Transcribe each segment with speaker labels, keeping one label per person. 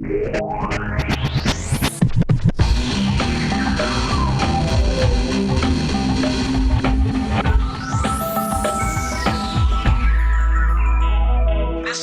Speaker 1: This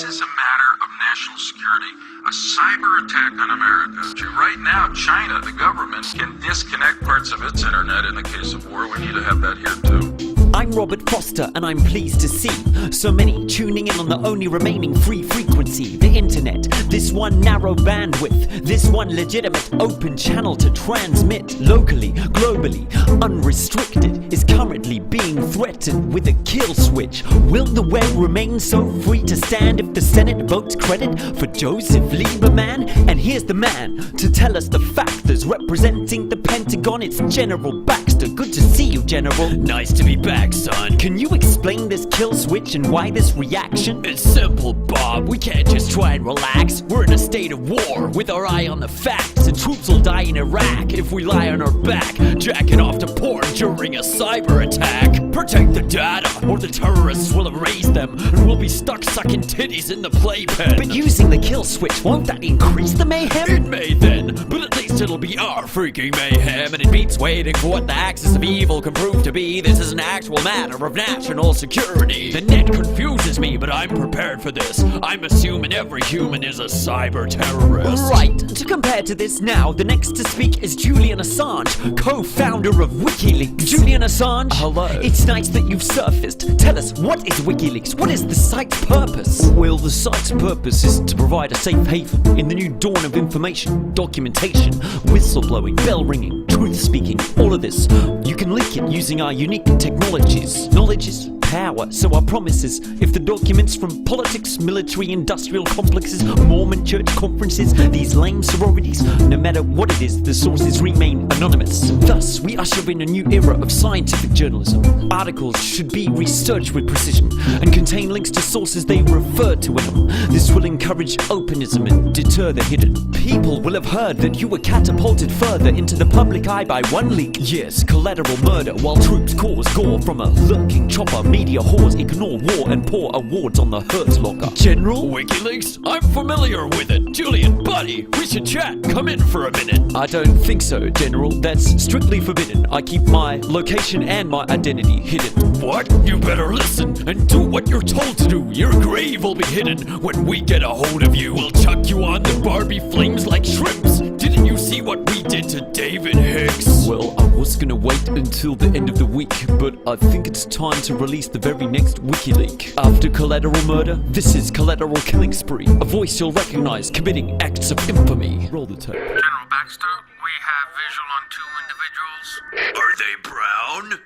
Speaker 1: is a matter of national security, a cyber attack on America. Right now, China, the government, can disconnect parts of its internet. In the case of war, we need to have that here too.
Speaker 2: I'm Robert Foster, and I'm pleased to see so many tuning in on the only remaining free frequency, the internet. This one narrow bandwidth, this one legitimate open channel to transmit locally, globally, unrestricted, is currently being threatened with a kill switch. Will the web remain so free to stand if the Senate votes credit for Joseph Lieberman? And here's the man to tell us the factors representing the Pentagon. It's General Baxter. Good to see you, General.
Speaker 3: Nice to be back, son.
Speaker 2: Can you explain this kill switch and why this reaction?
Speaker 3: It's simple, Bob. We can't just try and relax. We're in a state of war with our eye on the facts.
Speaker 2: The troops will die in Iraq
Speaker 3: if we lie on our back, jacking off to porn during a cyber attack. Protect the data, or the terrorists will erase them, and we'll be stuck sucking titties in the playpen.
Speaker 2: But using the kill switch, won't that increase the mayhem?
Speaker 3: It may then, but at least it'll be our freaking mayhem, and it beats waiting for what the axis of evil can prove to be. This is an actual matter of national security. The net confuses me, but I'm prepared for this. I'm assuming every human is a cyber terrorist.
Speaker 2: Right. To compare to this now, the next to speak is Julian Assange, co-founder of Wikileaks. Julian Assange,
Speaker 3: hello.
Speaker 2: It's nice that you've surfaced. Tell us, what is Wikileaks? What is the site's purpose?
Speaker 4: Well, the site's purpose is to provide a safe haven in the new dawn of information, documentation, whistleblowing, bell ringing, truth speaking, all of this. You can link it using our unique technologies. Knowledge is power, so our promise is, if the documents from politics, military, industrial complexes, Mormon church conferences, these lame sororities, no matter what it is, the sources remain anonymous. Thus, we usher in a new era of scientific journalism. Articles should be researched with precision and contain links to sources they refer to in them. This will encourage openism and deter the hidden. People will have heard that you were catapulted further into the public eye by one leak. Yes, collateral murder, while troops cause gore from a lurking chopper. Media whores ignore war and pour awards on the hurt locker.
Speaker 3: General? WikiLeaks? I'm familiar with it. Julian, buddy, we should chat. Come in for a minute.
Speaker 4: I don't think so, General. That's strictly forbidden. I keep my location and my identity hidden.
Speaker 3: What? You better listen and do what you're told to do. Your grave will be hidden. When we get a hold of you, we'll chuck you on the Barbie flames like shrimps. Didn't you see what we did to David Hicks?
Speaker 4: Well, I was gonna wait until the end of the week, but I think it's time to release the very next WikiLeak. After collateral murder, this is collateral killing spree. A voice you'll recognize committing acts of infamy. Roll the tape.
Speaker 1: General Baxter, we have visual on two individuals.
Speaker 3: Are they brown?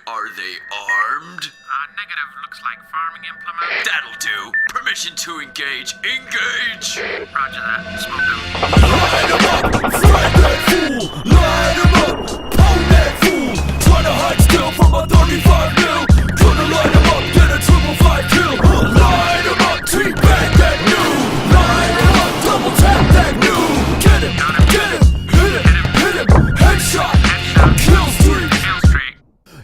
Speaker 3: Are they armed?
Speaker 1: Negative, looks like farming implement.
Speaker 3: That'll do. Permission to engage. Engage!
Speaker 1: Roger that. Smoke out.
Speaker 3: Light 'em up! Frag that fool! Light 'em up! Pound that fool! Trying to hide still from a 35 mil! Gonna light 'em up, get a 555 kill! Light 'em up, teabag that new! Light 'em up, double tap that new! Get him! Get him! Hit him! Hit him! Headshot! Kill streak!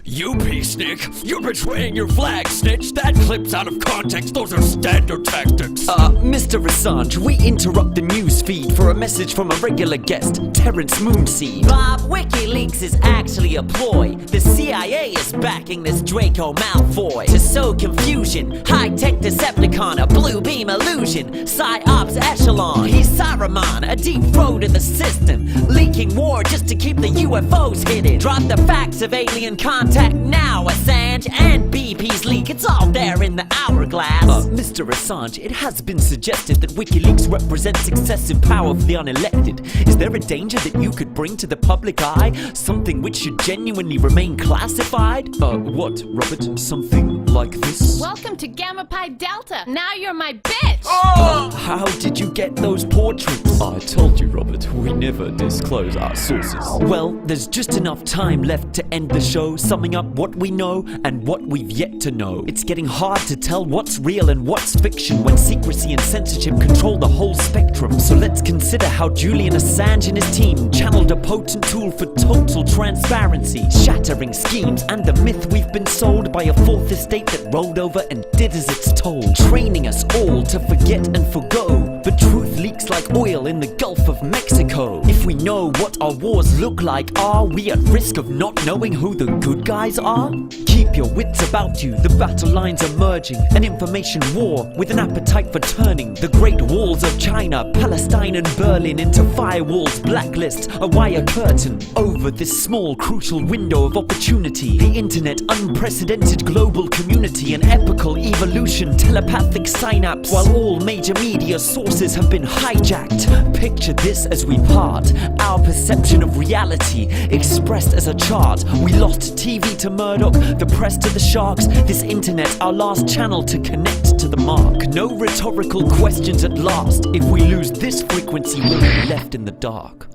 Speaker 3: You peacenik! You're betraying your flag, snitch! That clip's out of context, those are standard tactics!
Speaker 2: Mr. Assange, we interrupt the news feed for a message from a regular guest, Terrence Moonseed. Bob, WikiLeaks is actually a ploy. The CIA is backing this Draco Malfoy to sow confusion. High-tech Decepticon, a blue beam illusion. PsyOps echelon, he's Saruman, a deep throat in the system. Leaking war just to keep the UFOs hidden. Drop the facts of alien contact now, Assange, and BP's leak. It's all there in the hourglass. Mr. Assange, it has been suggested that WikiLeaks represents excessive power for the unelected. Is there a danger that you could bring to the public eye? Something which should genuinely remain classified?
Speaker 4: What, Robert? Something like this?
Speaker 5: Welcome to Gamma Pi Delta. Now you're my bitch.
Speaker 2: How did you get those portraits?
Speaker 4: I told you, Robert, we never disclose our sources.
Speaker 2: Well, there's just enough time left to end the show, summing up what we know and what we've yet to know. It's getting hard to tell what's real and what's fiction when secrecy and censorship control the whole spectrum. So let's consider how Julian Assange and his team channeled a potent tool for total transparency, shattering schemes and the myth we've been sold by a fourth estate that rolled over and did as it's told, training us all to forget and forgo. But truth leaks like oil in the Gulf of Mexico. If we know what our wars look like, are we at risk of not knowing who the good guys are? Keep your wits about you, the battle lines are merging. An information war with an appetite for turning the great walls of China, Palestine and Berlin into firewalls, blacklist, a wire curtain over this small crucial window of opportunity. The internet, unprecedented global community, an epical evolution, telepathic synapse, while all major media sources have been hijacked. Picture this as we part, our perception of reality expressed as a chart. We lost TV to Murdoch, the press to the sharks, this internet our last channel to connect to the mark. No rhetorical questions at last. If we lose this frequency, we'll be left in the dark.